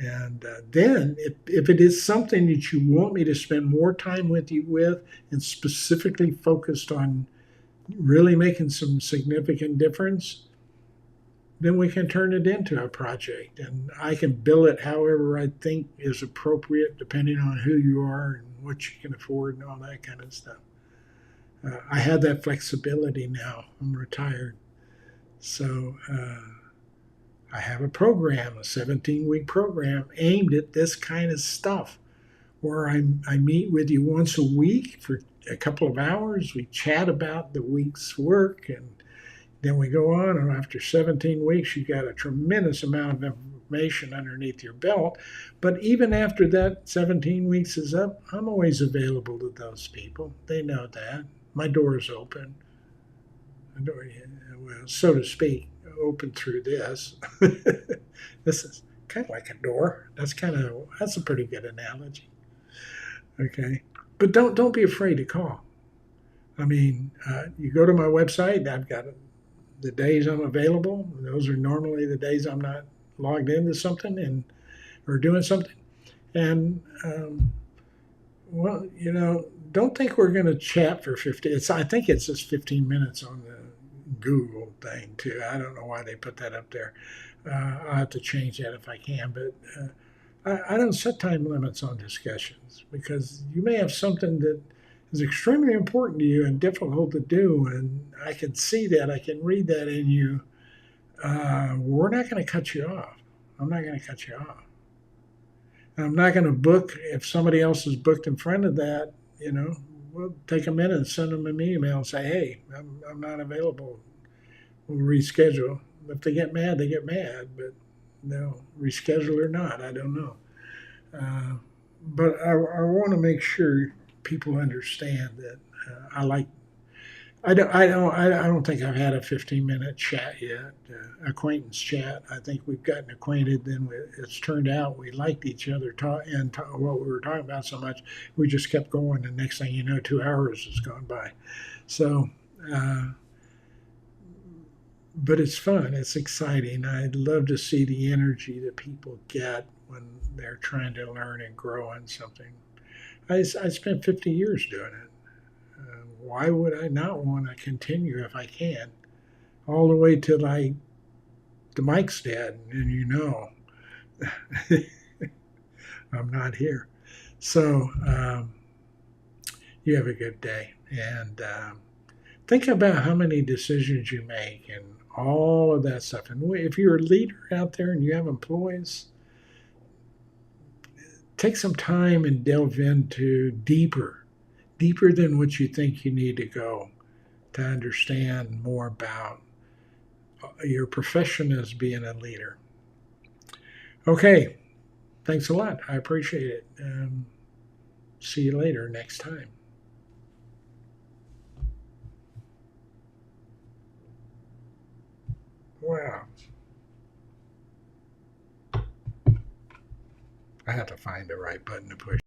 And then, if it is something that you want me to spend more time with you with and specifically focused on really making some significant difference, then we can turn it into a project. And I can bill it however I think is appropriate, depending on who you are and what you can afford and all that kind of stuff. I have that flexibility now. I'm retired. So I have a program, a 17-week program aimed at this kind of stuff, where I meet with you once a week for a couple of hours. We chat about the week's work, and then we go on. And after 17 weeks, you got a tremendous amount of information underneath your belt. But even after that 17 weeks is up, I'm always available to those people. They know that. My door is open. Well, so to speak, open through this. This is kind of like a door. That's a pretty good analogy. Okay, but don't be afraid to call. I mean, you go to my website. I've got the days I'm available. Those are normally the days I'm not logged into something or doing something. And well, don't think we're going to chat for 50. I think it's just 15 minutes on the Google thing too. I don't know why they put that up there. I'll have to change that if I can. But I don't set time limits on discussions, because you may have something that is extremely important to you and difficult to do, and I can see that. I can read that in you. We're not going to cut you off. I'm not going to cut you off. I'm not going to book if somebody else is booked in front of that. We'll take a minute and send them an email and say, hey, I'm not available. We'll reschedule. If they get mad, they get mad, but they'll reschedule or not. I don't know. But I want to make sure people understand that I don't think I've had a 15-minute chat yet, acquaintance chat. I think we've gotten acquainted. Then it's turned out we liked each other what we were talking about so much, we just kept going. The next thing you know, 2 hours has gone by. So, but it's fun. It's exciting. I'd love to see the energy that people get when they're trying to learn and grow on something. I spent 50 years doing it. Why would I not want to continue if I can? All the way till the mic's dead, and I'm not here. So you have a good day, and think about how many decisions you make and all of that stuff. And if you're a leader out there and you have employees, take some time and delve into deeper than what you think you need to go to understand more about your profession as being a leader. Okay, thanks a lot. I appreciate it. See you later next time. Wow. I have to find the right button to push.